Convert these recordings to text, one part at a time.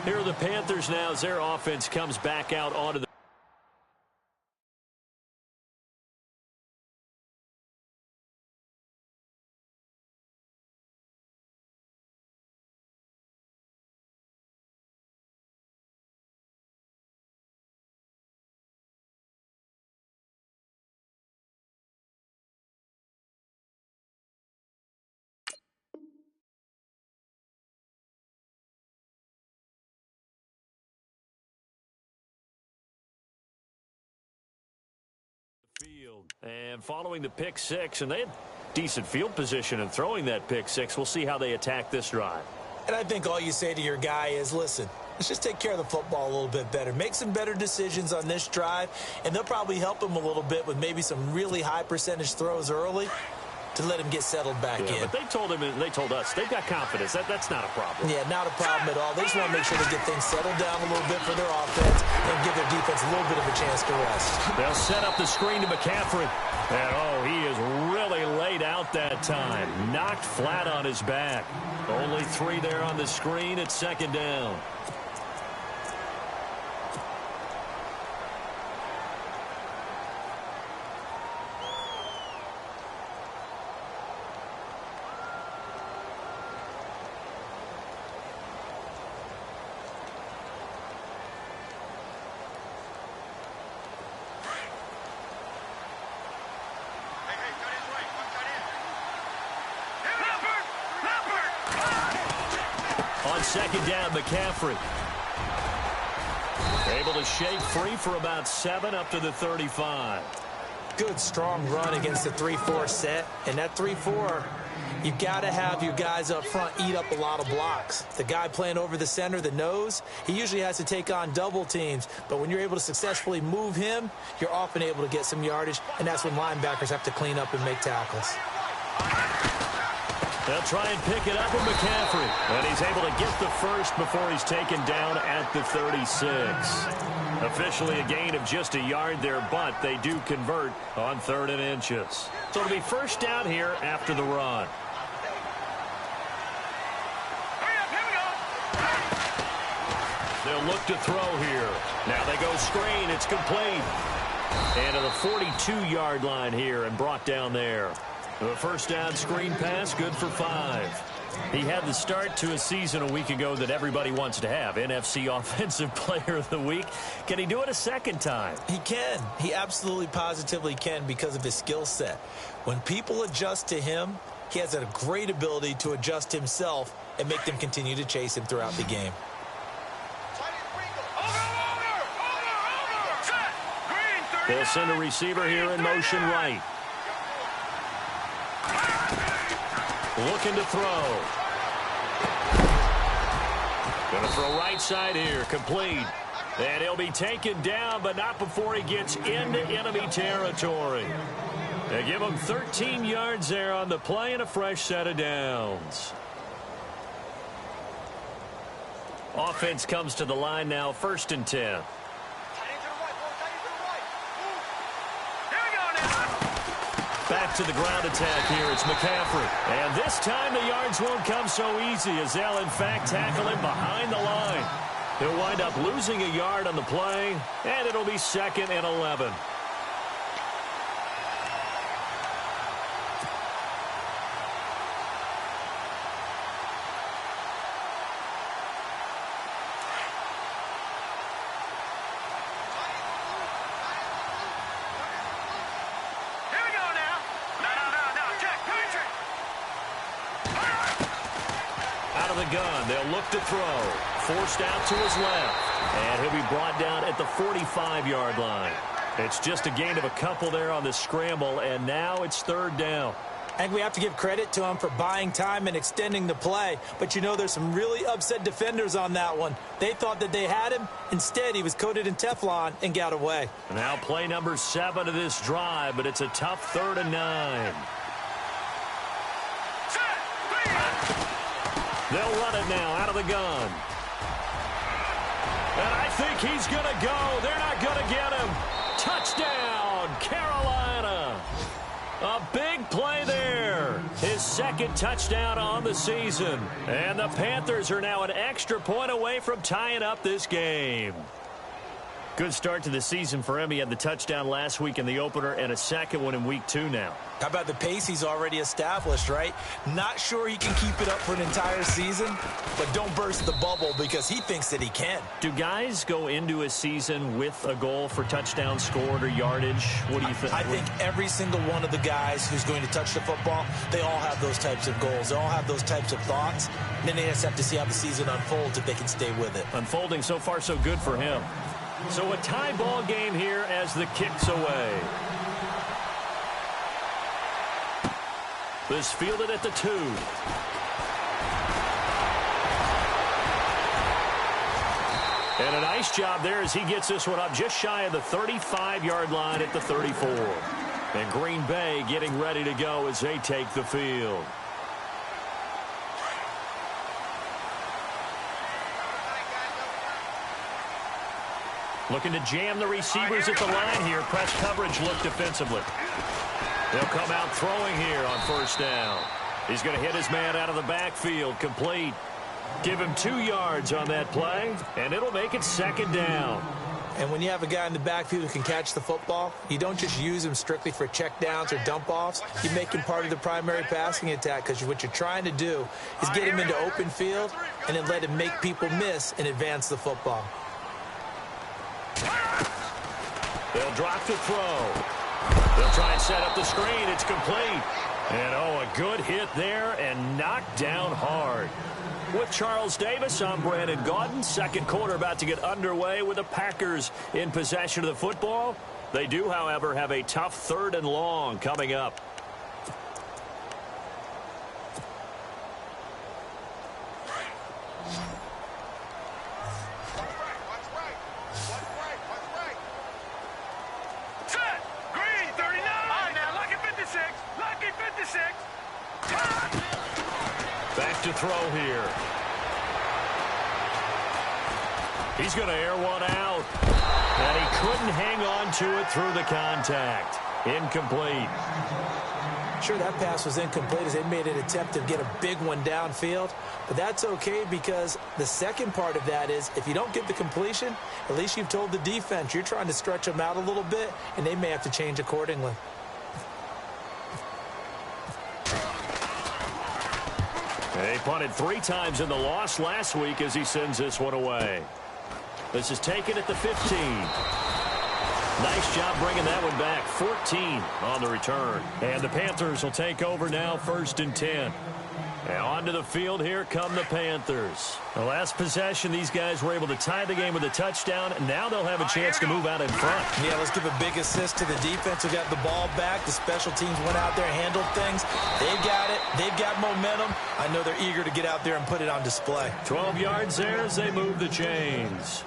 Here are the Panthers now as their offense comes back out onto the field. And following the pick six, and they had decent field position in throwing that pick six. We'll see how they attack this drive. And I think all you say to your guy is, listen, let's just take care of the football a little bit better. Make some better decisions on this drive, and they'll probably help him a little bit with maybe some really high percentage throws early to let him get settled back in. But they told him, and they told us, they've got confidence. That's not a problem. Yeah, not a problem at all. They just want to make sure they get things settled down a little bit for their offense and give their defense a little bit of a chance to rest. They'll set up the screen to McCaffrey. And, he is really laid out that time. Knocked flat on his back. Only 3 there on the screen at second down. On second down, McCaffrey. Able to shake free for about 7 up to the 35. Good, strong run against the 3-4 set. And that 3-4, you got to have your guys up front eat up a lot of blocks. The guy playing over the center, the nose, he usually has to take on double teams. But when you're able to successfully move him, you're often able to get some yardage. And that's when linebackers have to clean up and make tackles. They'll try and pick it up with McCaffrey. And he's able to get the first before he's taken down at the 36. Officially a gain of just a yard there, but they do convert on 3rd and inches. So it'll be first down here after the run. They'll look to throw here. Now they go screen. It's complete. And to the 42-yard line here and brought down there. The first down screen pass, good for 5. He had the start to a season a week ago that everybody wants to have. NFC Offensive Player of the Week. Can he do it a second time? He can. He absolutely positively can because of his skill set. When people adjust to him, he has a great ability to adjust himself and make them continue to chase him throughout the game. They'll send a receiver here in motion right. Looking to throw. Going to throw right side here. Complete. And he'll be taken down, but not before he gets into enemy territory. They give him 13 yards there on the play and a fresh set of downs. Offense comes to the line now, 1st and 10. Back to the ground attack here. It's McCaffrey. And this time the yards won't come so easy as they'll, in fact, tackle him behind the line. He'll wind up losing a yard on the play, and it'll be 2nd and 11. Gun. They'll look to throw. Forced out to his left. And he'll be brought down at the 45-yard line. It's just a gain of a couple there on the scramble, and now it's 3rd down. I think we have to give credit to him for buying time and extending the play. But, there's some really upset defenders on that one. They thought that they had him. Instead, he was coated in Teflon and got away. Now play number 7 of this drive, but it's a tough 3rd and 9. They'll run it now out of the gun. And I think he's going to go. They're not going to get him. Touchdown, Carolina. A big play there. His second touchdown on the season. And the Panthers are now an extra point away from tying up this game. Good start to the season for him. He had the touchdown last week in the opener and a second one in week 2 now. How about the pace he's already established, right? Not sure he can keep it up for an entire season, but don't burst the bubble because he thinks that he can. Do guys go into a season with a goal for touchdown scored or yardage? What do you think? I think every single one of the guys who's going to touch the football, they all have those types of goals. They all have those types of thoughts. And then they just have to see how the season unfolds if they can stay with it. Unfolding so far so good for him. So a tie ball game here as the kick's away. This fielded at the 2. And a nice job there as he gets this one up just shy of the 35-yard line at the 34. And Green Bay getting ready to go as they take the field. Looking to jam the receivers at the line here. Press coverage look defensively. They'll come out throwing here on first down. He's going to hit his man out of the backfield. Complete. Give him 2 yards on that play, and it'll make it second down. And when you have a guy in the backfield who can catch the football, you don't just use him strictly for check downs or dump offs. You make him part of the primary passing attack because what you're trying to do is get him into open field and then let him make people miss and advance the football. They'll drop to throw. They'll try and set up the screen. It's complete. And, oh, a good hit there and knocked down hard. With Charles Davis, I'm Brandon Gaudin. Second quarter about to get underway with the Packers in possession of the football. They do, however, have a tough 3rd and long coming up. Back to throw here. He's going to air one out. And he couldn't hang on to it through the contact. Incomplete. Sure, that pass was incomplete as they made an attempt to get a big one downfield. But that's okay because the second part of that is if you don't get the completion, at least you've told the defense you're trying to stretch them out a little bit, and they may have to change accordingly. They punted 3 times in the loss last week as he sends this one away. This is taken at the 15. Nice job bringing that one back. 14 on the return. And the Panthers will take over now, 1st and 10. And onto the field, here come the Panthers. The last possession, these guys were able to tie the game with a touchdown, and now they'll have a chance to move out in front. Yeah, let's give a big assist to the defense who got the ball back. The special teams went out there and handled things. They've got it. They've got momentum. I know they're eager to get out there and put it on display. 12 yards there as they move the chains.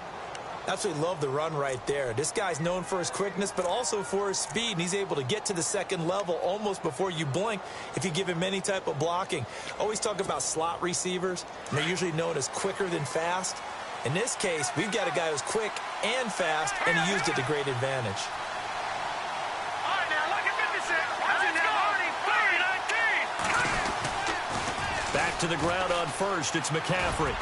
Absolutely love the run right there. This guy's known for his quickness, but also for his speed, and he's able to get to the second level almost before you blink if you give him any type of blocking. Always talk about slot receivers, and they're usually known as quicker than fast. In this case, we've got a guy who's quick and fast, and he used it to great advantage. All right, now, look at 56. Back to the ground on first. It's McCaffrey.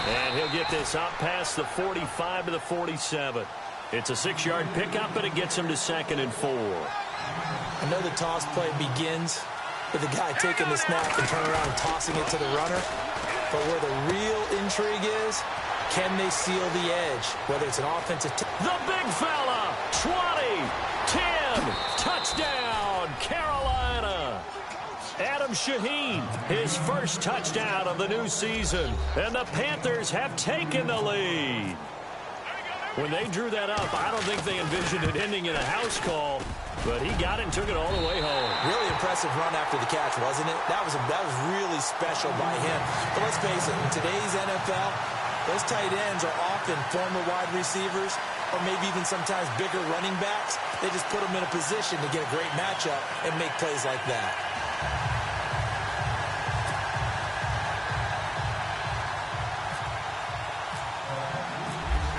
And he'll get this out past the 45 to the 47. It's a 6-yard pickup, but it gets him to 2nd and 4. I know the toss play begins with the guy taking the snap and turning around and tossing it to the runner. But where the real intrigue is, can they seal the edge? Whether it's an offensive... The big fella, 20, 10, touchdown, Carolina. Adam Shaheen, his first touchdown of the new season. And the Panthers have taken the lead. When they drew that up, I don't think they envisioned it ending in a house call, but he got it and took it all the way home. Really impressive run after the catch, wasn't it? That was really special by him. But let's face it, in today's NFL, those tight ends are often former wide receivers or maybe even sometimes bigger running backs. They just put them in a position to get a great matchup and make plays like that.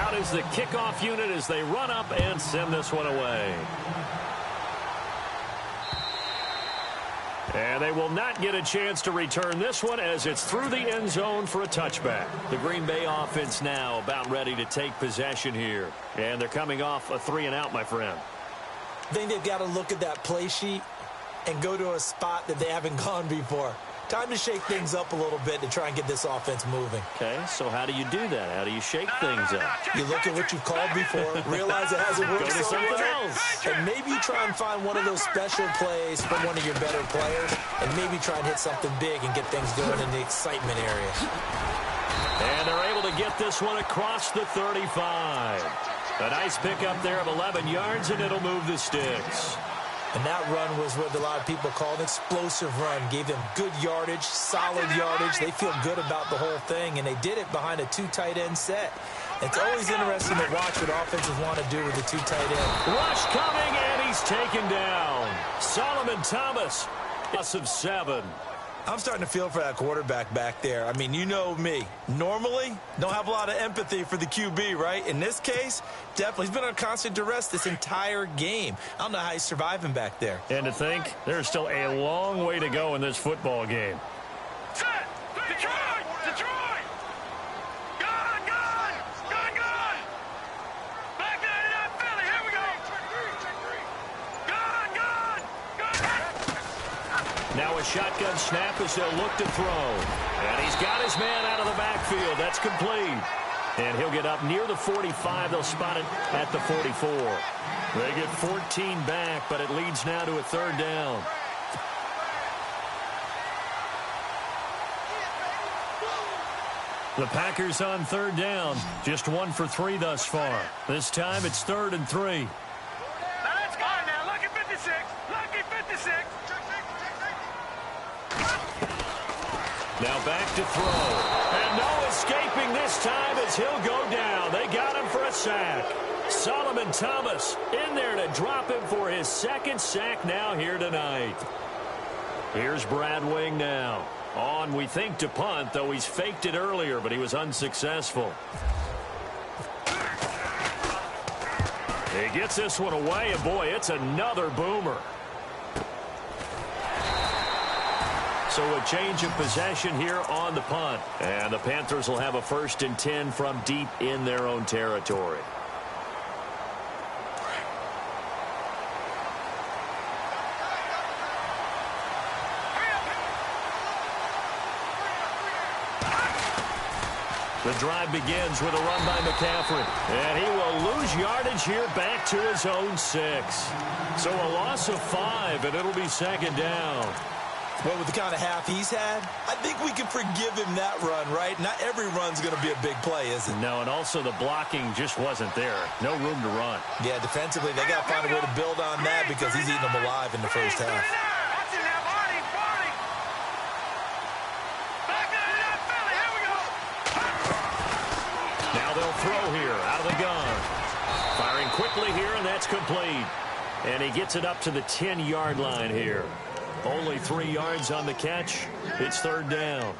Out is the kickoff unit as they run up and send this one away. And they will not get a chance to return this one as it's through the end zone for a touchback. The Green Bay offense now about ready to take possession here. And they're coming off a 3-and-out, my friend. I think they've got to look at that play sheet and go to a spot that they haven't gone before. Time to shake things up a little bit to try and get this offense moving. Okay, so how do you do that? How do you shake things up? You look at what you've called before, realize it hasn't worked Go to something else. and maybe you try and find one of those special plays from one of your better players, and maybe try and hit something big and get things going in the excitement area. And they're able to get this one across the 35. A nice pickup there of 11 yards, and it'll move the sticks. And that run was what a lot of people call an explosive run. Gave them good yardage, solid yardage. They feel good about the whole thing, and they did it behind a 2 tight end set. It's always interesting to watch what offenses want to do with the 2 tight end. Rush coming, and he's taken down. Solomon Thomas, loss of 7. I'm starting to feel for that quarterback back there. I mean, you know me. Normally, don't have a lot of empathy for the QB, right? In this case, definitely. He's been on constant duress this entire game. I don't know how he's surviving back there. And to think, there's still a long way to go in this football game. Set! Detroit! Detroit! Gone! Gone! Gone! Gone! Back 99 Philly! Here we go! Gone! Gone! Gone! Now a shotgun snap as they'll look to throw. And he's got his man out of the backfield. That's complete. And he'll get up near the 45. They'll spot it at the 44. They get 14 back, but it leads now to a 3rd down. The Packers on 3rd down. Just 1 for 3 thus far. This time it's 3rd and 3. Now let's go! Now, lucky 56! Lucky 56! Now back to throw. And no escaping this time as he'll go down. They got him for a sack. Solomon Thomas in there to drop him for his 2nd sack now here tonight. Here's Brad Wing now. On, we think, to punt, though he's faked it earlier, but he was unsuccessful. He gets this one away, and boy, it's another boomer. So a change of possession here on the punt. And the Panthers will have a 1st and 10 from deep in their own territory. The drive begins with a run by McCaffrey. And he will lose yardage here back to his own 6. So a loss of 5, and it'll be 2nd down. Well, with the kind of half he's had, I think we can forgive him that run, right? Not every run's going to be a big play, is it? No, and also the blocking just wasn't there. No room to run. Yeah, defensively, they got to find a way to build on that because he's eating them alive in the first half. Watch it now, Barney! Barney! Back 99 Philly! Here we go! Now they'll throw here out of the gun. Firing quickly here, and that's complete. And he gets it up to the 10-yard line here. Only 3 yards on the catch. It's 3rd down.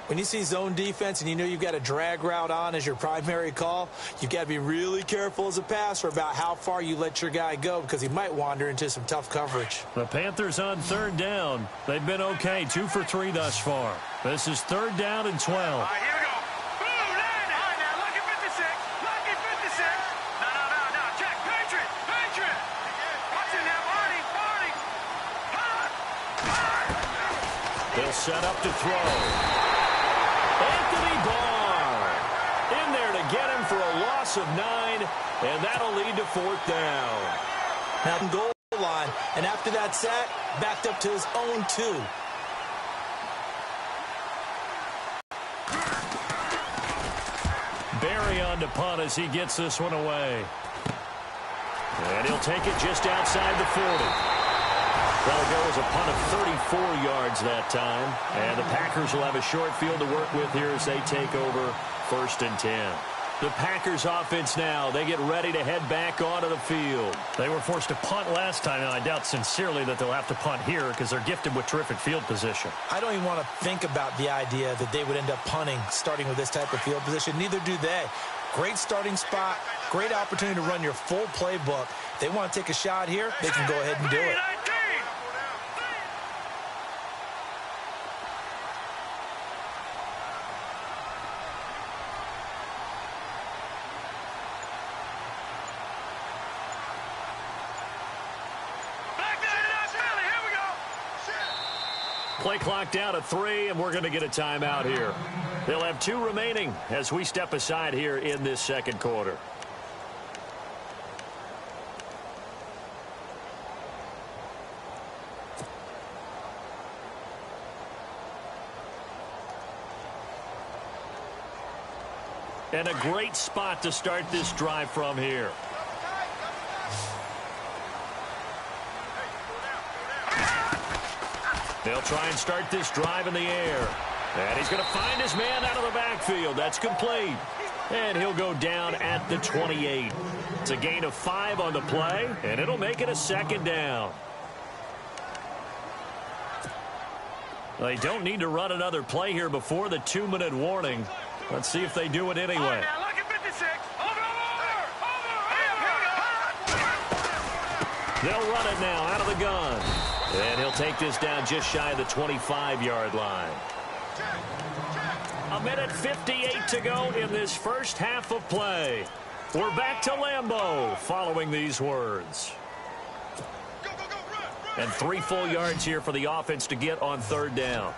When you see zone defense and you know you've got a drag route on as your primary call, you've got to be really careful as a passer about how far you let your guy go because he might wander into some tough coverage. The Panthers on 3rd down. They've been okay, 2 for 3 thus far. This is 3rd down and 12. All right, here we go. Boom, land it. All right, now, lucky 56. Lucky 56. No. Check. Patriot. Watch it now, Barney. They'll set up to throw. Anthony Barr in there to get him for a loss of 9, and that'll lead to 4th down. Now goal line, and after that sack, backed up to his own 2. Barry on to punt as he gets this one away. And he'll take it just outside the 40. That'll go as a punt of 34 yards that time. And the Packers will have a short field to work with here as they take over 1st and 10. The Packers offense now, they get ready to head back onto the field. They were forced to punt last time, and I doubt sincerely that they'll have to punt here because they're gifted with terrific field position. I don't even want to think about the idea that they would end up punting starting with this type of field position. Neither do they. Great starting spot, great opportunity to run your full playbook. They want to take a shot here, they can go ahead and do it. Play clock down to 3, and we're going to get a timeout here. They'll have 2 remaining as we step aside here in this second quarter. And a great spot to start this drive from here. They'll try and start this drive in the air. And he's going to find his man out of the backfield. That's complete. And he'll go down at the 28. It's a gain of 5 on the play, and it'll make it a second down. They don't need to run another play here before the 2-minute warning. Let's see if they do it anyway. They'll run it now out of the gun. And he'll take this down just shy of the 25-yard line. 1:58 to go in this first half of play. We're back to Lambeau following these words. And 3 full yards here for the offense to get on 3rd down.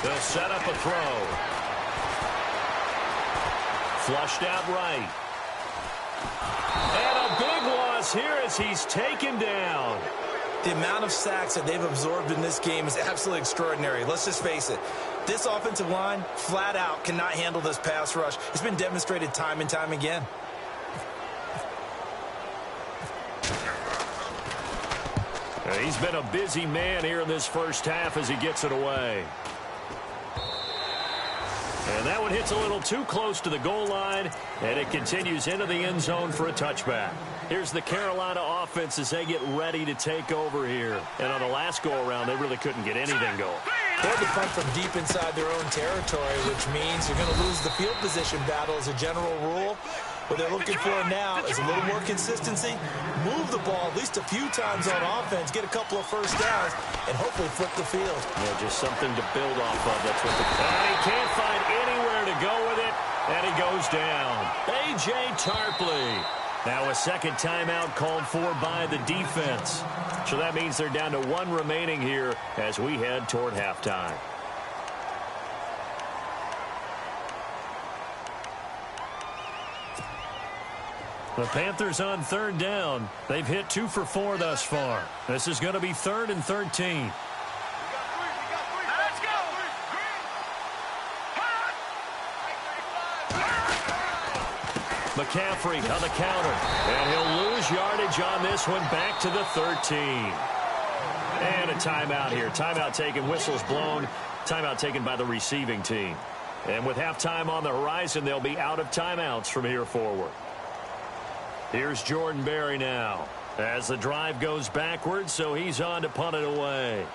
They'll set up a throw. Flushed out right. And a big loss here as he's taken down. The amount of sacks that they've absorbed in this game is absolutely extraordinary. Let's just face it. This offensive line, flat out, cannot handle this pass rush. It's been demonstrated time and time again. He's been a busy man here in this first half as he gets it away. And that one hits a little too close to the goal line, and it continues into the end zone for a touchback. Here's the Carolina offense as they get ready to take over here. And on the last go-around, they really couldn't get anything going. They had to punt from deep inside their own territory, which means you're going to lose the field position battle as a general rule. What they're looking for now is a little more consistency, move the ball at least a few times on offense, get a couple of first downs, and hopefully flip the field. Yeah, just something to build off of. That's what he can't find anywhere to go with it, and he goes down. A.J. Tarpley. Now a second timeout called for by the defense. So that means they're down to 1 remaining here as we head toward halftime. The Panthers on 3rd down. They've hit 2 for 4 thus far. This is going to be 3rd and 13. McCaffrey on the counter. And he'll lose yardage on this one back to the 13. And a timeout here. Timeout taken, whistles blown. Timeout taken by the receiving team. And with halftime on the horizon, they'll be out of timeouts from here forward. Here's Jordan Berry now as the drive goes backwards, so he's on to punt it away.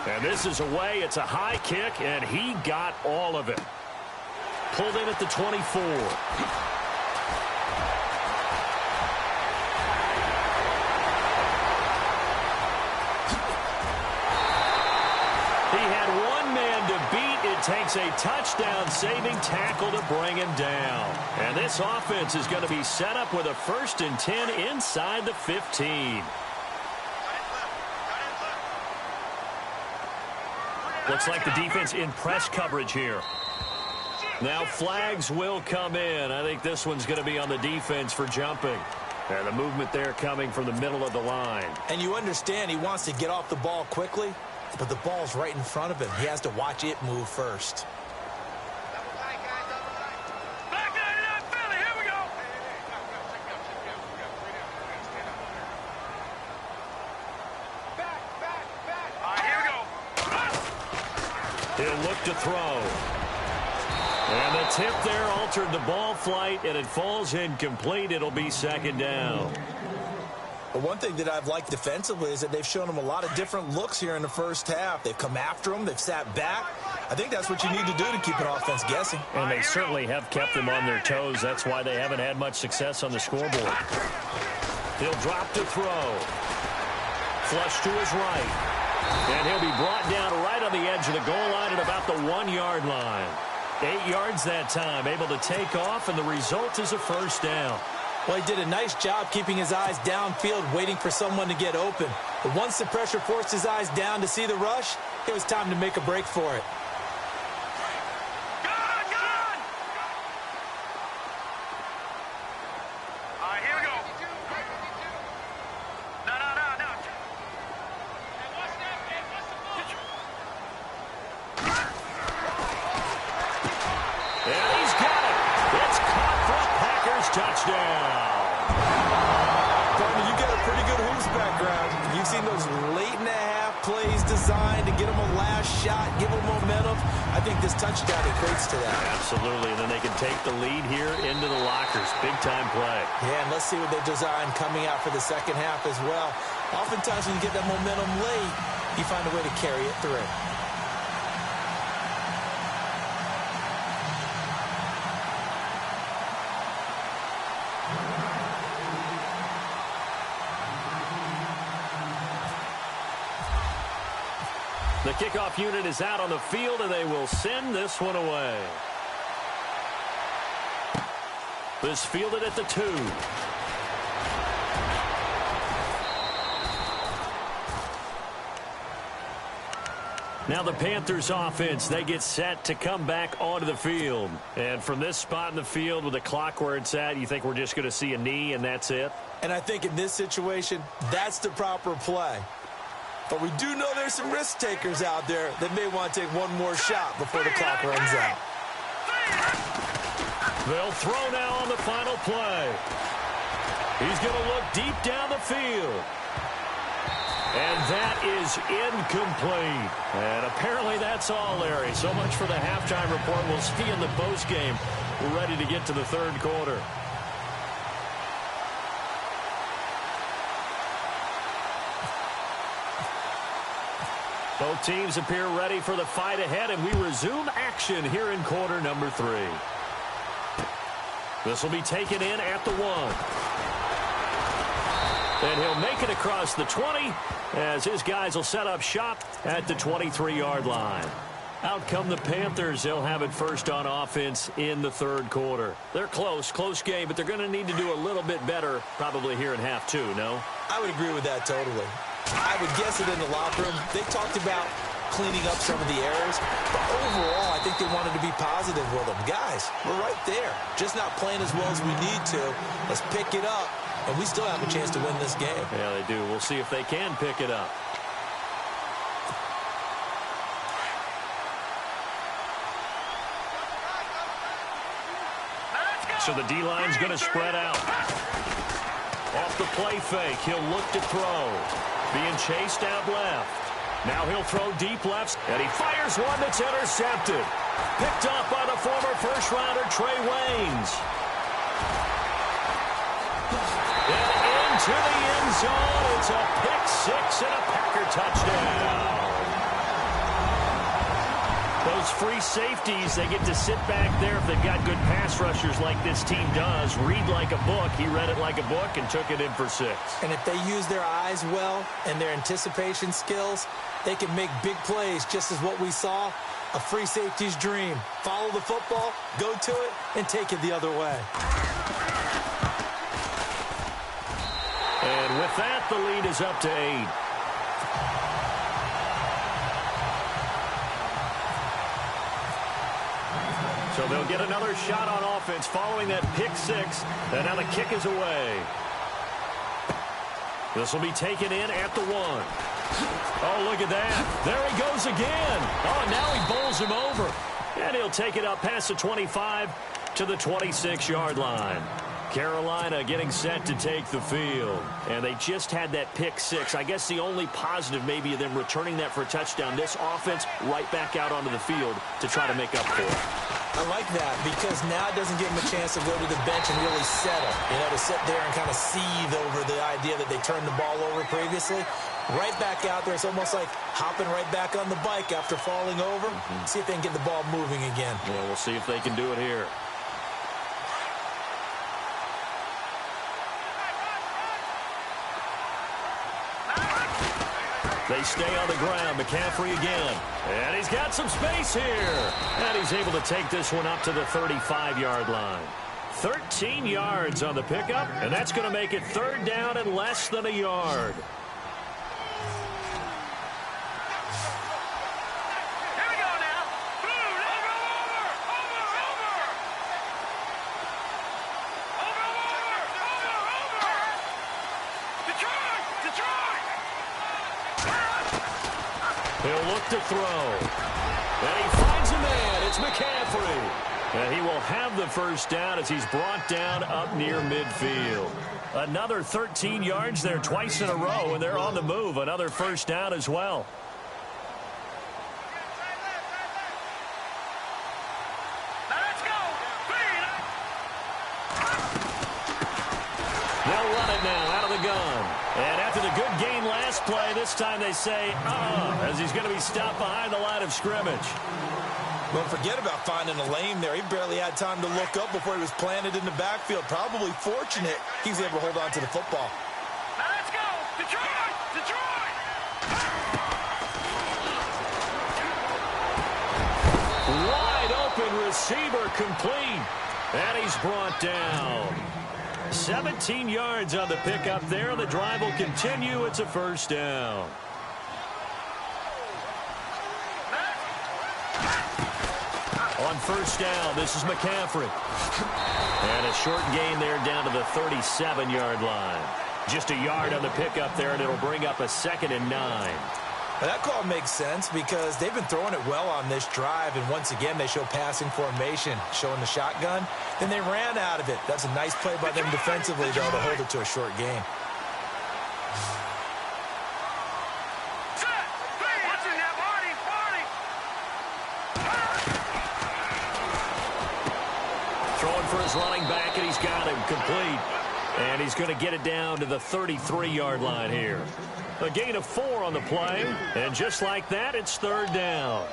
And this is away. It's a high kick, and he got all of it. Pulled in at the 24. He had one man to beat. It takes a touchdown-saving tackle to bring him down. And this offense is going to be set up with a 1st and 10 inside the 15. Looks like the defense in press coverage here. Now flags will come in. I think this one's going to be on the defense for jumping. And the movement there coming from the middle of the line. And you understand he wants to get off the ball quickly, but the ball's right in front of him. He has to watch it move first. He'll look to throw. And the tip there altered the ball flight, and it falls incomplete. It'll be 2nd down. But one thing that I've liked defensively is that they've shown him a lot of different looks here in the first half. They've come after him. They've sat back. I think that's what you need to do to keep an offense guessing. And they certainly have kept them on their toes. That's why they haven't had much success on the scoreboard. He'll drop to throw. Flush to his right. And he'll be brought down right on the edge of the goal line at about the 1-yard line. 8 yards that time, able to take off, and the result is a first down. Well, he did a nice job keeping his eyes downfield, waiting for someone to get open. But once the pressure forced his eyes down to see the rush, it was time to make a break for it. Touchdown. Barney, you got a pretty good hoops background. You've seen those late-in-the-half plays designed to get them a last shot, give them momentum. I think this touchdown equates to that. Absolutely, and then they can take the lead here into the lockers. Big-time play. Yeah, and let's see what they design coming out for the second half as well. Oftentimes when you get that momentum late, you find a way to carry it through. The kickoff unit is out on the field, and they will send this one away. This fielded at the 2. Now the Panthers offense, they get set to come back onto the field. And from this spot in the field with the clock where it's at, you think we're just going to see a knee and that's it? And I think in this situation, that's the proper play. But we do know there's some risk takers out there that may want to take one more shot before the clock runs out. They'll throw now on the final play. He's going to look deep down the field. And that is incomplete. And apparently that's all, Larry. So much for the halftime report. We'll see in the postgame. We're ready to get to the third quarter. Both teams appear ready for the fight ahead, and we resume action here in quarter number 3. This will be taken in at the 1. And he'll make it across the 20 as his guys will set up shop at the 23-yard line. Out come the Panthers. They'll have it first on offense in the third quarter. They're close game, but they're going to need to do a little bit better probably here in half 2, no? I would agree with that totally. I would guess it in the locker room. They talked about cleaning up some of the errors, but overall, I think they wanted to be positive with them. Guys, we're right there. Just not playing as well as we need to. Let's pick it up, and we still have a chance to win this game. Yeah, they do. We'll see if they can pick it up. So the D-line's going to spread out. Off the play fake, he'll look to throw. Being chased out left. Now he'll throw deep left, and he fires one that's intercepted. Picked up by the former first-rounder Trey Waynes. And into the end zone. It's a pick-6 and a Packer touchdown. Those free safeties, they get to sit back there if they've got good pass rushers like this team does. Read like a book. He read it like a book and took it in for 6. And if they use their eyes well and their anticipation skills, they can make big plays, just as what we saw, a free safety's dream. Follow the football, go to it, and take it the other way. And with that, the lead is up to 8. So they'll get another shot on offense following that pick-6, and now the kick is away. This will be taken in at the 1. Oh, look at that. There he goes again. Oh, now he bowls him over. And he'll take it up past the 25 to the 26-yard line. Carolina getting set to take the field. And they just had that pick-6. I guess the only positive maybe of them returning that for a touchdown. This offense right back out onto the field to try to make up for it. I like that because now it doesn't give them a chance to go to the bench and really settle. You know, to sit there and kind of seethe over the idea that they turned the ball over previously. Right back out there. It's almost like hopping right back on the bike after falling over. See if they can get the ball moving again. Yeah, we'll see if they can do it here. They stay on the ground. McCaffrey again. And he's got some space here. And he's able to take this one up to the 35-yard line. 13 yards on the pickup, and that's going to make it third down and less than a yard. Here we go now. Boom, over. Detroit. He'll look to throw. And he finds a man. It's McCaffrey. And he will have the first down as he's brought down up near midfield. Another 13 yards there twice in a row, and they're on the move. Another first down as well. Now let's go. They'll run it now out of the gun. And after the good game last play, this time they say, as he's going to be stopped behind the line of scrimmage. Well, forget about finding a lane there. He barely had time to look up before he was planted in the backfield. Probably fortunate he was able to hold on to the football. Now let's go. Detroit. Wide open receiver complete. And he's brought down. 17 yards on the pickup there. The drive will continue. It's a first down. On first down, this is McCaffrey. And a short gain there down to the 37-yard line. Just a yard on the pickup there, and it'll bring up a 2nd and 9. Now, that call makes sense because they've been throwing it well on this drive, and once again, they show passing formation, showing the shotgun. Then they ran out of it. That's a nice play by them defensively, though, to hold it to a short gain. For his running back, and he's got him complete. And he's going to get it down to the 33-yard line here. A gain of 4 on the play, and just like that, it's third down.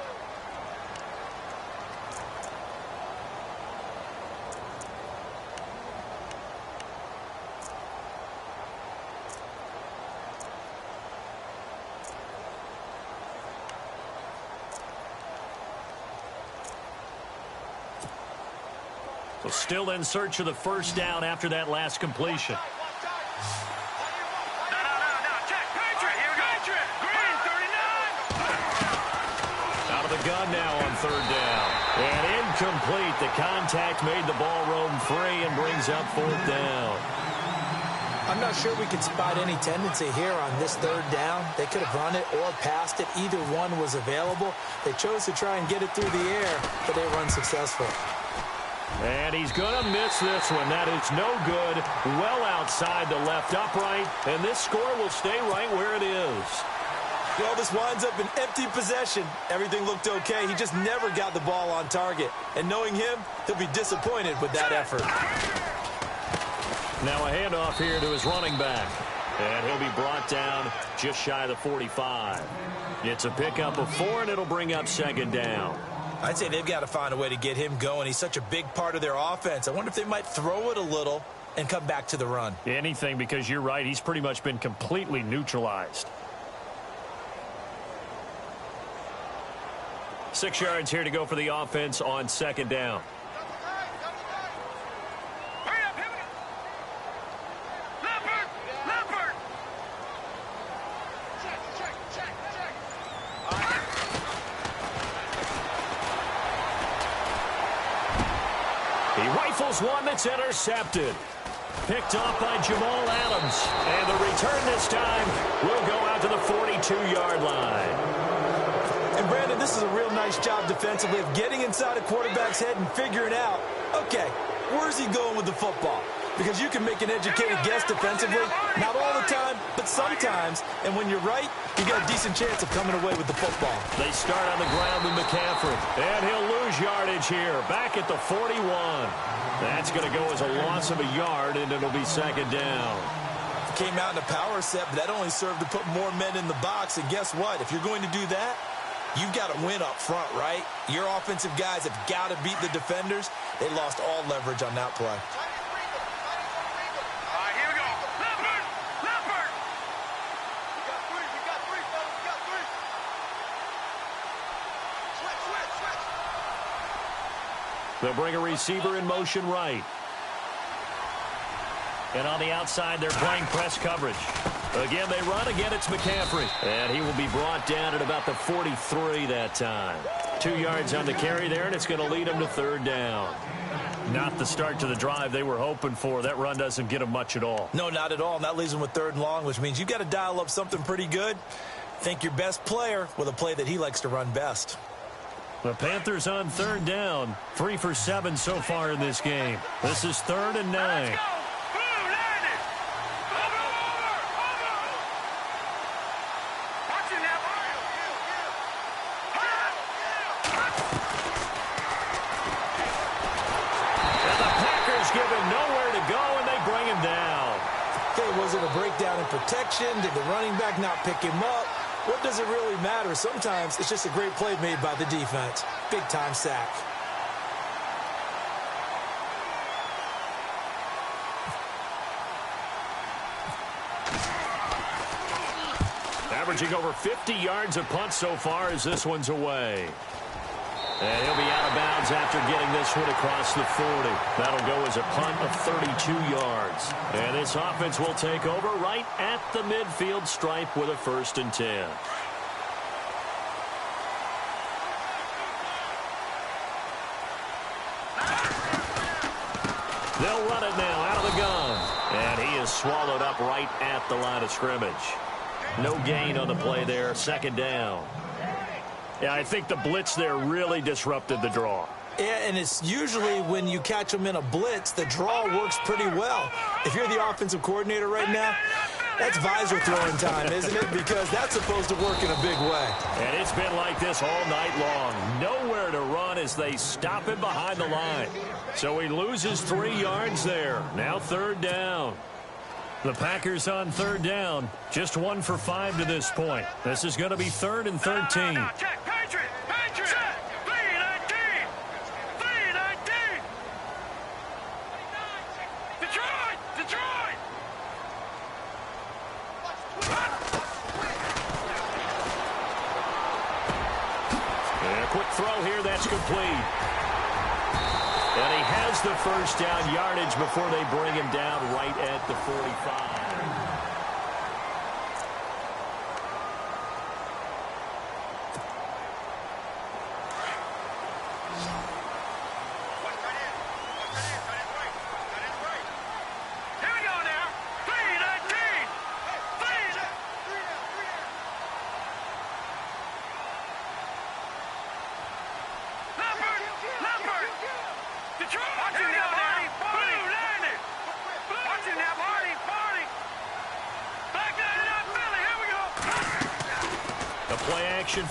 So still in search of the first down after that last completion. No. Check. Patriot. Here we go. Green, 39. Out of the gun now on third down. And incomplete. The contact made the ball roam free and brings up fourth down. I'm not sure we could spot any tendency here on this third down. They could have run it or passed it. Either one was available. They chose to try and get it through the air, but they were unsuccessful. And he's going to miss this one. That is no good. Well outside the left upright. And this score will stay right where it is. Well, this winds up an empty possession. Everything looked okay. He just never got the ball on target. And knowing him, he'll be disappointed with that effort. Now a handoff here to his running back. And he'll be brought down just shy of the 45. It's a pickup of 4, and it'll bring up second down. I'd say they've got to find a way to get him going. He's such a big part of their offense. I wonder if they might throw it a little and come back to the run. Anything, because you're right. He's pretty much been completely neutralized. 6 yards here to go for the offense on second down. Hurry up. Here we go. Leopard. Check. He rifles one that's intercepted. Picked off by Jamal Adams. And the return this time will go out to the 42-yard line. And, Brandon, this is a real nice job defensively of getting inside a quarterback's head and figuring out, okay, where's he going with the football? Because you can make an educated guess defensively, not all the time, but sometimes. And when you're right, you got a decent chance of coming away with the football. They start on the ground with McCaffrey. And he'll lose yardage here, back at the 41. That's going to go as a loss of a yard, and it'll be second down. Came out in a power set, but that only served to put more men in the box. And guess what? If you're going to do that, you've got to win up front, right? Your offensive guys have got to beat the defenders. They lost all leverage on that play. All right, here we go. Leopard. We got three, fellas. They'll bring a receiver in motion right. And on the outside, they're playing press coverage. Again, they run. Again, it's McCaffrey. And he will be brought down at about the 43 that time. 2 yards on the carry there, and it's going to lead them to third down. Not the start to the drive they were hoping for. That run doesn't get them much at all. No, not at all. And that leaves them with third and long, which means you've got to dial up something pretty good. Think your best player with a play that he likes to run best. The Panthers on third down. 3 for 7 so far in this game. This is 3rd and 9. Was it a breakdown in protection? Did the running back not pick him up? What does it really matter? Sometimes it's just a great play made by the defense. Big-time sack. Averaging over 50 yards a punt so far as this one's away. And he'll be out of bounds after getting this one across the 40. That'll go as a punt of 32 yards. And this offense will take over right at the midfield stripe with a 1st and 10. They'll run it now out of the gun. And he is swallowed up right at the line of scrimmage. No gain on the play there. 2nd down. Yeah, I think the blitz there really disrupted the draw. Yeah, and it's usually when you catch them in a blitz, the draw works pretty well. If you're the offensive coordinator right now, that's visor throwing time, isn't it? Because that's supposed to work in a big way. And it's been like this all night long. Nowhere to run as they stop him behind the line. So he loses 3 yards there. Now 3rd down. The Packers on 3rd down. Just 1 for 5 to this point. This is going to be 3rd and 13. No, check. Patriot. Check. 3-19. Detroit. And a quick throw here. That's complete. And he has the 1st down yardage before they bring him down right at the 45.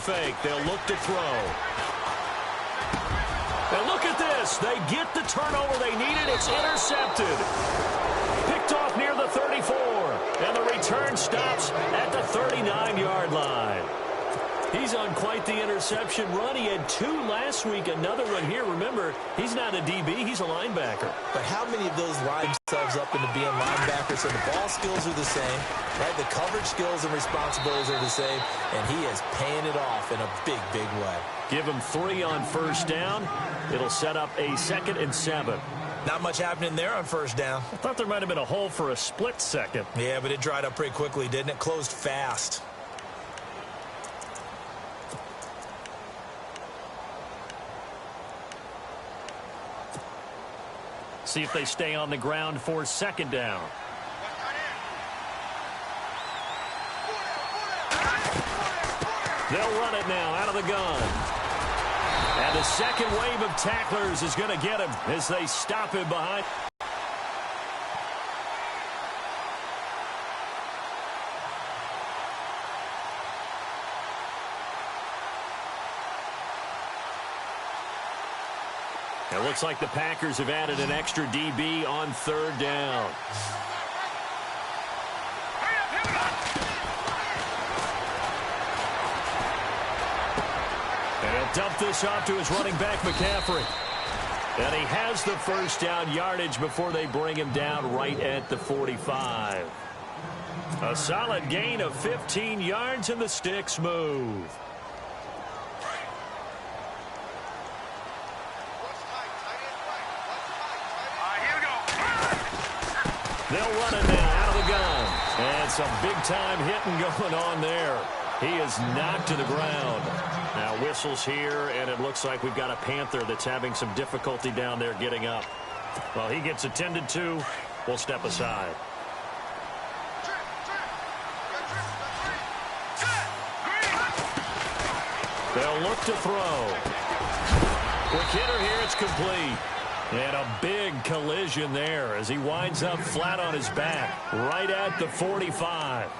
Fake. They'll look to throw. And look at this. They get the turnover they needed. It's intercepted. Picked off near the 34. And the return stops at the 39-yard line. He's on quite the interception run. He had 2 last week, another one here. Remember, he's not a DB, he's a linebacker. But how many of those line themselves up into being linebackers? So the ball skills are the same, right? The coverage skills and responsibilities are the same, and he is paying it off in a big, big way. Give him 3 on 1st down. It'll set up a 2nd and 7. Not much happening there on 1st down. I thought there might have been a hole for a split second. Yeah, but it dried up pretty quickly, didn't it? Closed fast. See if they stay on the ground for 2nd down. They'll run it now out of the gun. And the second wave of tacklers is going to get him as they stop him behind. It looks like the Packers have added an extra DB on 3rd down. And he'll dump this off to his running back, McCaffrey. And he has the 1st down yardage before they bring him down right at the 45. A solid gain of 15 yards, and the sticks move. They'll run it now out of the gun. And some big-time hitting going on there. He is knocked to the ground. Now whistles here, and it looks like we've got a Panther that's having some difficulty down there getting up. Well, he gets attended to. We'll step aside. They'll look to throw. Quick hitter here, it's complete. And a big collision there as he winds up flat on his back, right at the 45.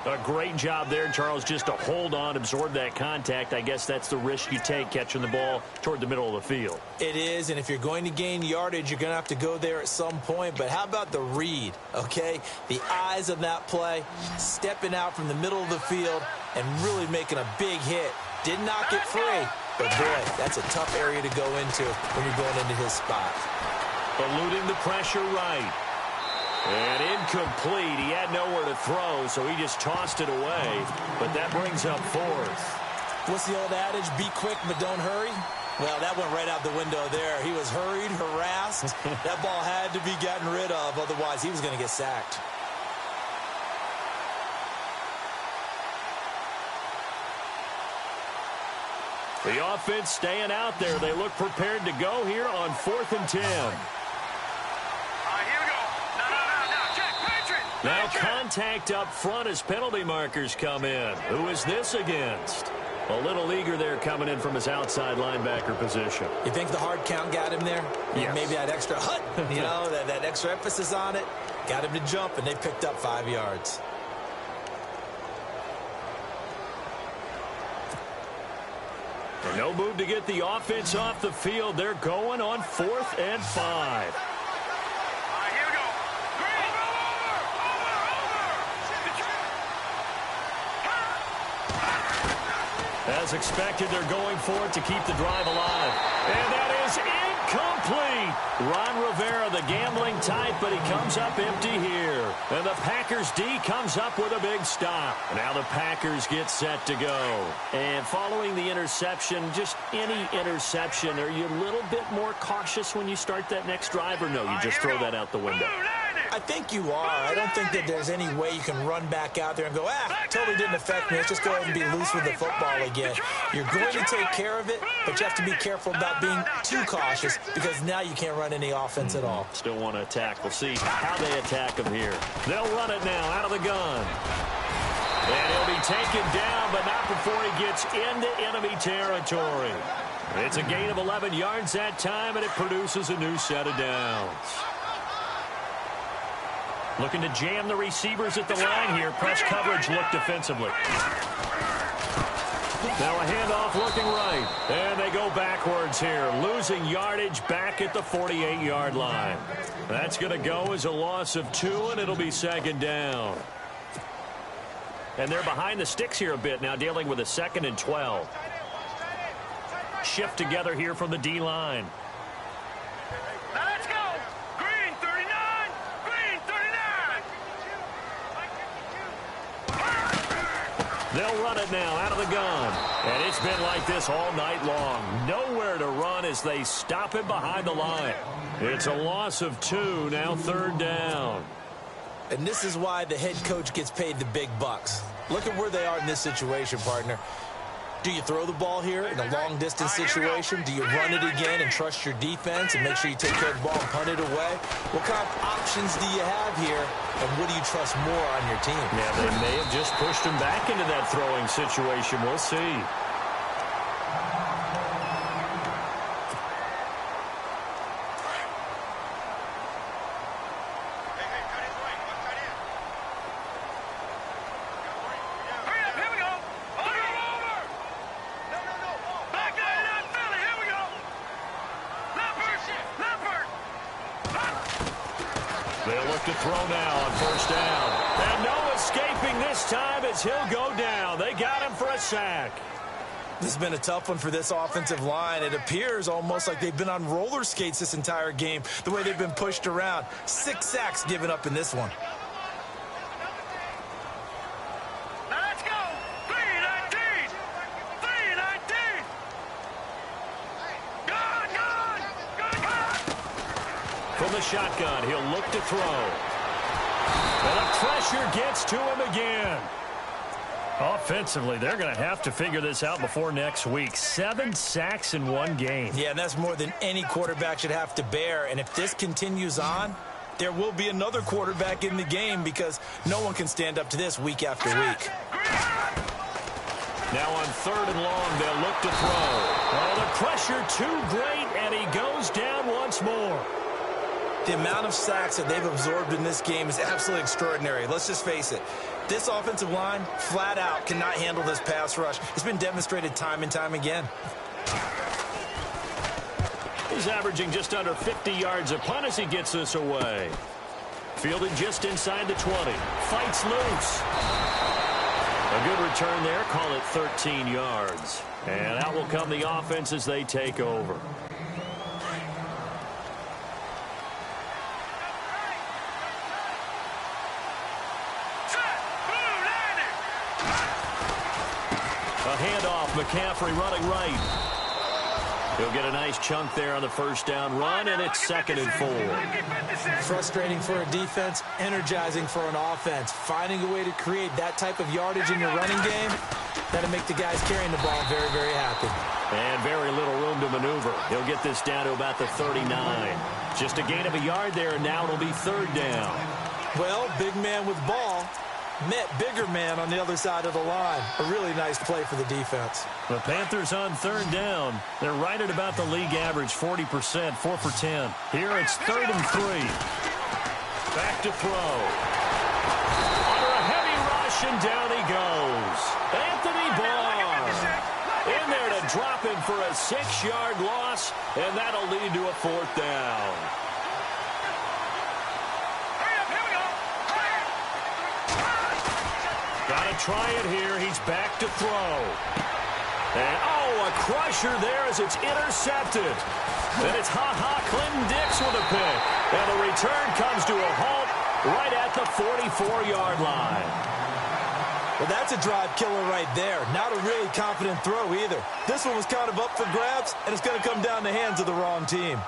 A great job there, Charles, just to hold on, absorb that contact. I guess that's the risk you take catching the ball toward the middle of the field. It is, and if you're going to gain yardage, you're going to have to go there at some point. But how about the read, okay? The eyes of that play, stepping out from the middle of the field and really making a big hit. Did not get free, but boy, that's a tough area to go into when you're going into his spot. Eluding the pressure right. And incomplete. He had nowhere to throw, so he just tossed it away. But that brings up fourth. What's the old adage? Be quick, but don't hurry. Well, that went right out the window there. He was hurried, harassed. That ball had to be gotten rid of, otherwise he was going to get sacked. The offense staying out there. They look prepared to go here on 4th and 10. Now contact up front as penalty markers come in. Who is this against? A little eager there coming in from his outside linebacker position. You think the hard count got him there? Yes. Maybe that extra hut, you know, that extra emphasis on it. Got him to jump, and they picked up 5 yards. And no move to get the offense off the field. They're going on 4th and 5. As expected, they're going for it to keep the drive alive. And that is incomplete. Ron Rivera, the gambling type, but he comes up empty here. And the Packers D comes up with a big stop. Now the Packers get set to go. And following the interception, just any interception, are you a little bit more cautious when you start that next drive, or no, you just throw that out the window? I think you are. I don't think that there's any way you can run back out there and go, totally didn't affect me. Let's just go ahead and be loose with the football again. You're going to take care of it, but you have to be careful about being too cautious because now you can't run any offense at all. Still want to attack. We'll see how they attack him here. They'll run it now out of the gun. And he'll be taken down, but not before he gets into enemy territory. It's a gain of 11 yards that time, and it produces a new set of downs. Looking to jam the receivers at the line here. Press coverage look defensively. Now a handoff looking right. And they go backwards here. Losing yardage back at the 48-yard line. That's going to go as a loss of 2, and it'll be 2nd down. And they're behind the sticks here a bit now, dealing with a 2nd and 12. Shift together here from the D-line. They'll run it now out of the gun. And it's been like this all night long. Nowhere to run as they stop him behind the line. It's a loss of 2, now 3rd down. And this is why the head coach gets paid the big bucks. Look at where they are in this situation, partner. Do you throw the ball here in a long-distance situation? Do you run it again and trust your defense and make sure you take care of the ball and punt it away? What kind of options do you have here, and what do you trust more on your team? Yeah, they may have just pushed him back into that throwing situation. We'll see. To throw now on 1st down. And no escaping this time as he'll go down. They got him for a sack. This has been a tough one for this offensive line. It appears almost like they've been on roller skates this entire game, the way they've been pushed around. 6 sacks given up in this one. Let's go. 319. 319. Gone. From the shotgun, he'll look to throw. And the pressure gets to him again. Offensively, they're going to have to figure this out before next week. 7 sacks in one game. Yeah, and that's more than any quarterback should have to bear. And if this continues on, there will be another quarterback in the game because no one can stand up to this week after week. Now on 3rd and long, they'll look to throw. Oh, the pressure too great, and he goes down once more. The amount of sacks that they've absorbed in this game is absolutely extraordinary. Let's just face it. This offensive line, flat out, cannot handle this pass rush. It's been demonstrated time and time again. He's averaging just under 50 yards a punt as he gets this away. Fielded just inside the 20. Fights loose. A good return there. Call it 13 yards. And out will come the offense as they take over. A handoff. McCaffrey running right. He'll get a nice chunk there on the first down run, and it's 2nd and 4. Frustrating for a defense, energizing for an offense. Finding a way to create that type of yardage in your running game, that'll make the guys carrying the ball very, very happy. And very little room to maneuver. He'll get this down to about the 39. Just a gain of a yard there, and now it'll be 3rd down. Well, big man with ball met bigger man on the other side of the line. A really nice play for the defense. The Panthers on 3rd down. They're right at about the league average, 40%, 4 for 10. Here it's 3rd and 3. Back to throw. Under a heavy rush, and down he goes. Anthony Barr in there to drop him for a 6-yard loss, and that'll lead to a 4th down. Gotta try it here. He's back to throw. And, oh, a crusher there as it's intercepted. And it's Clinton Dix with a pick. And the return comes to a halt right at the 44-yard line. Well, that's a drive killer right there. Not a really confident throw either. This one was kind of up for grabs, and it's going to come down the hands of the wrong team.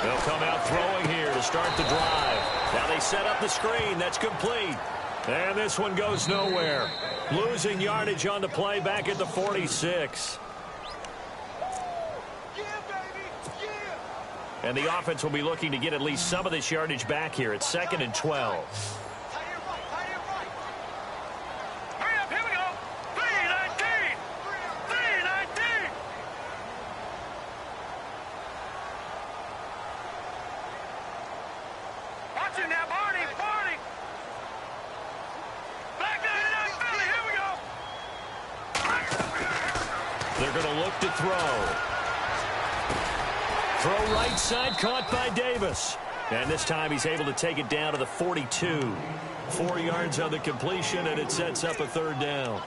They'll come out throwing here to start the drive. Now they set up the screen. That's complete. And this one goes nowhere. Losing yardage on the play back at the 46. And the offense will be looking to get at least some of this yardage back here. It's 2nd and 12. They're going to look to throw. Throw right side, caught by Davis. And this time he's able to take it down to the 42. 4 yards on the completion, and it sets up a 3rd down.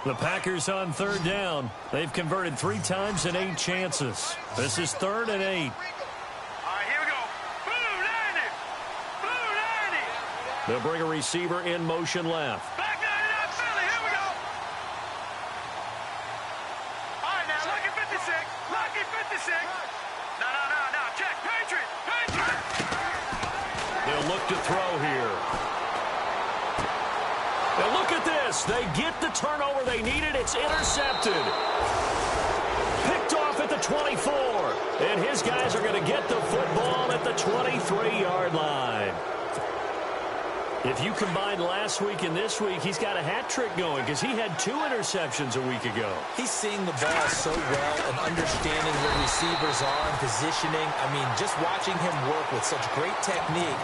The Packers on 3rd down. They've converted 3 times in 8 chances. This is 3rd and 8. They'll bring a receiver in motion left. Back down in that Philly. Here we go. All right, now, lucky 56. Lucky 56. No. Check. Patriot. They'll look to throw here. And look at this. They get the turnover they needed. It's intercepted. Picked off at the 24. And his guys are going to get the football at the 23-yard line. If you combine last week and this week, he's got a hat trick going because he had 2 interceptions a week ago. He's seeing the ball so well and understanding where receivers are and positioning. I mean, just watching him work with such great technique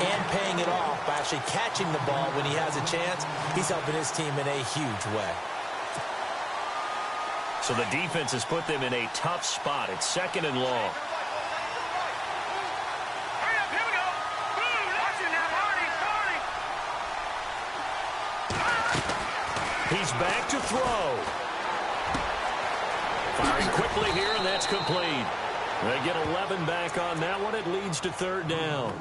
and paying it off by actually catching the ball when he has a chance, he's helping his team in a huge way. So the defense has put them in a tough spot. It's 2nd and long. He's back to throw. Firing quickly here, and that's complete. They get 11 back on that one. It leads to 3rd down.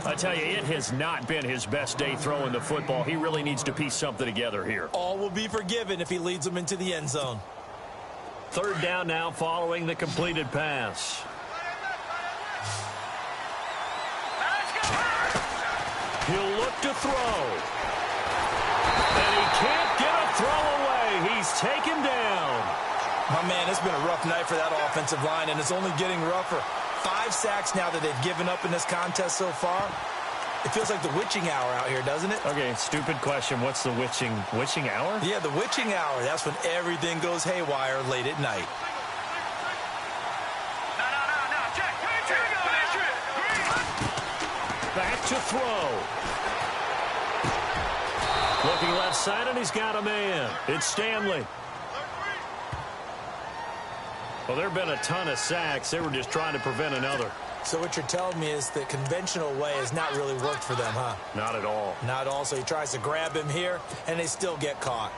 I tell you, it has not been his best day throwing the football. He really needs to piece something together here. All will be forgiven if he leads them into the end zone. Third down now following the completed pass. He'll look to throw. And he can't get a throw away. He's taken down. My man, it's been a rough night for that offensive line, and it's only getting rougher. 5 sacks now that they've given up in this contest so far. It feels like the witching hour out here, doesn't it? Okay, stupid question. What's the witching hour? Yeah, the witching hour. That's when everything goes haywire late at night. No. Check. Patriot. Back to throw. Looking left side, and he's got a man. It's Stanley. Well, there have been a ton of sacks. They were just trying to prevent another. So what you're telling me is the conventional way has not really worked for them, huh? Not at all. Not at all. So he tries to grab him here, and they still get caught.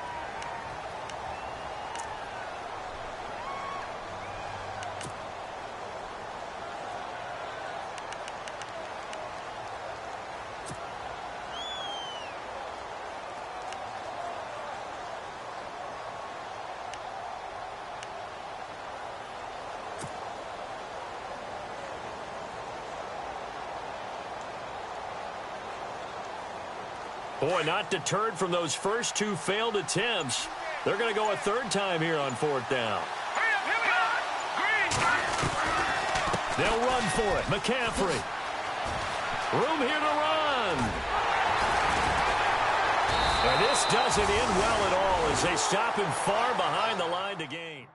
Boy, not deterred from those first 2 failed attempts. They're going to go a third time here on 4th down. They'll run for it. McCaffrey. Room here to run. And this doesn't end well at all as they stop him far behind the line to gain.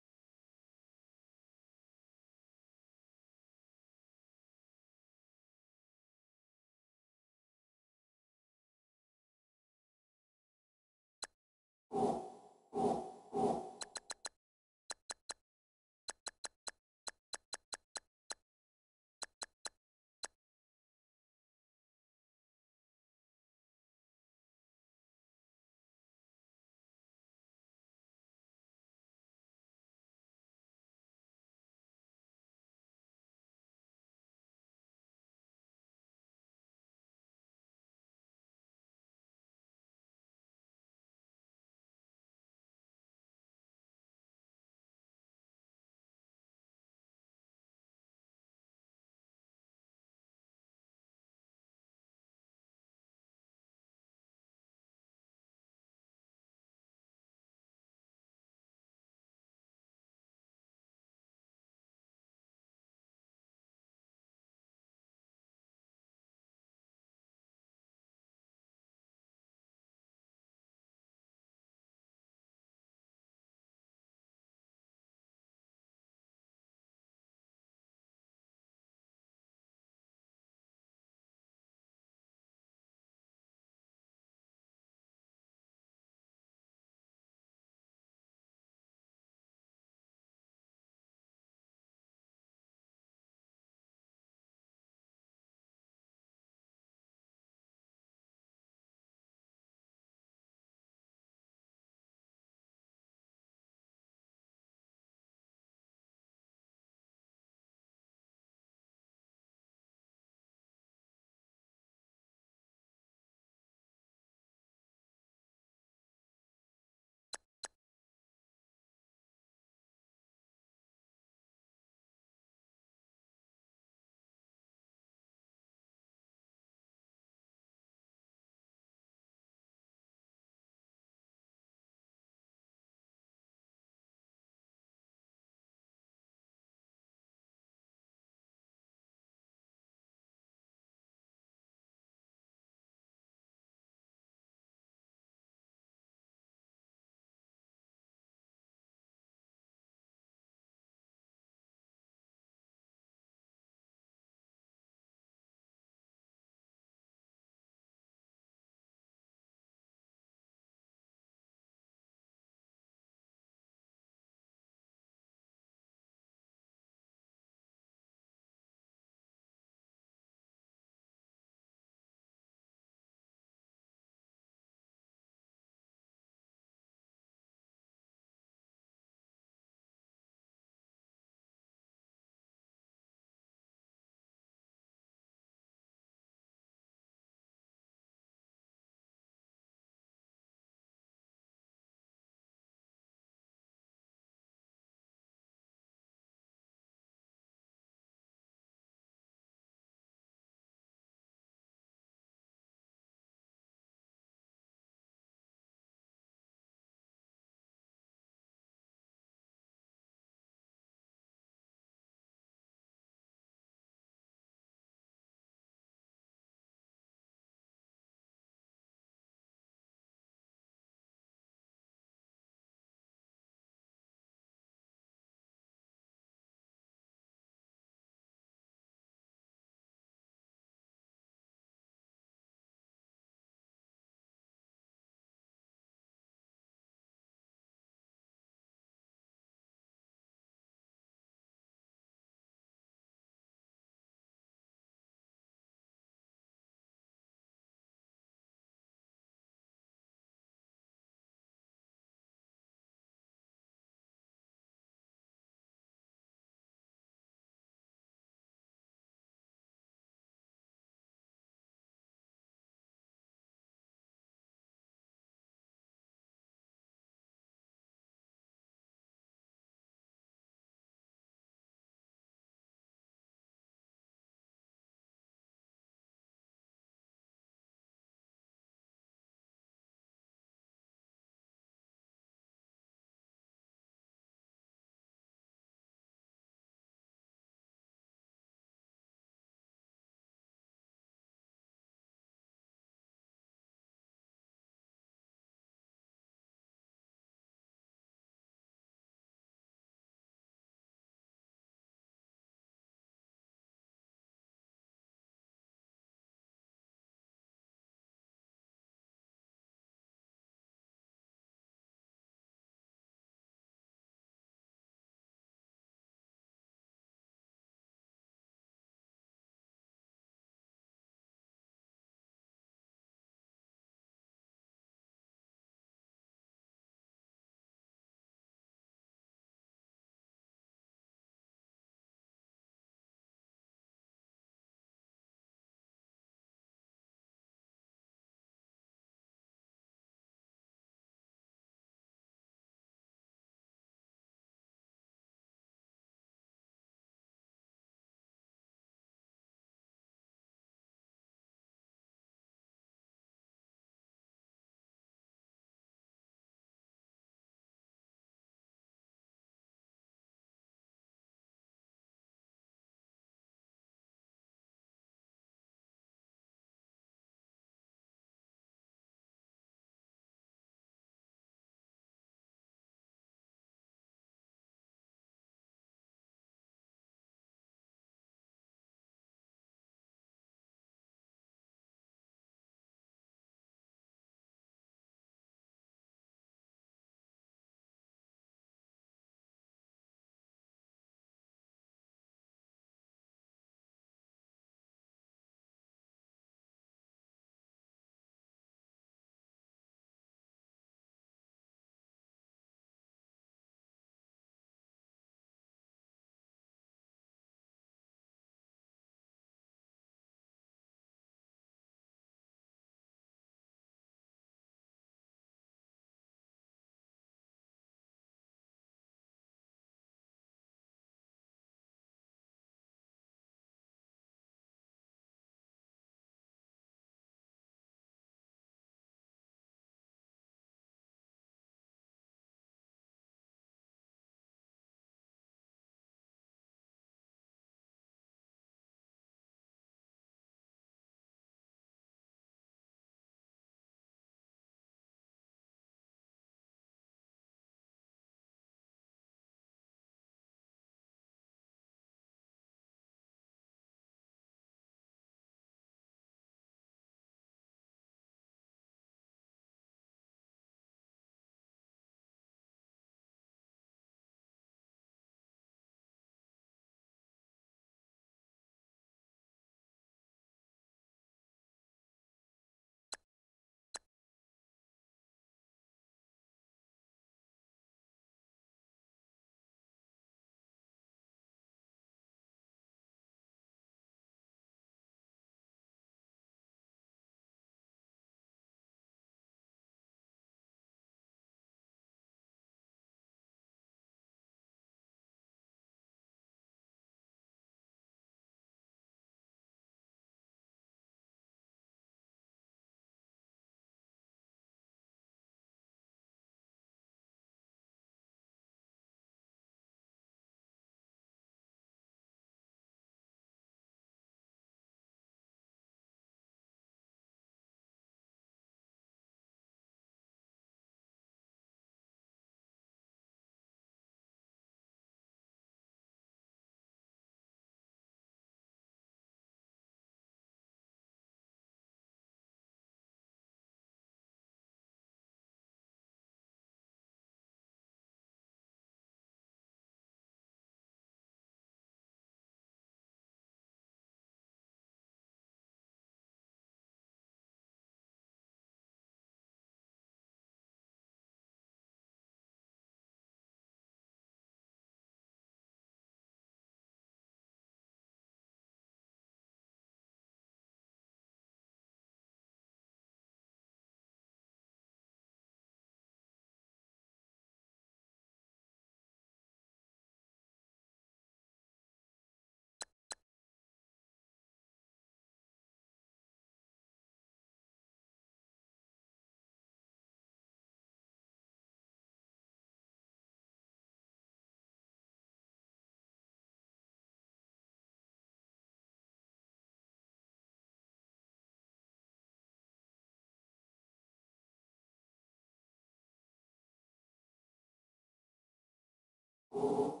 Ball.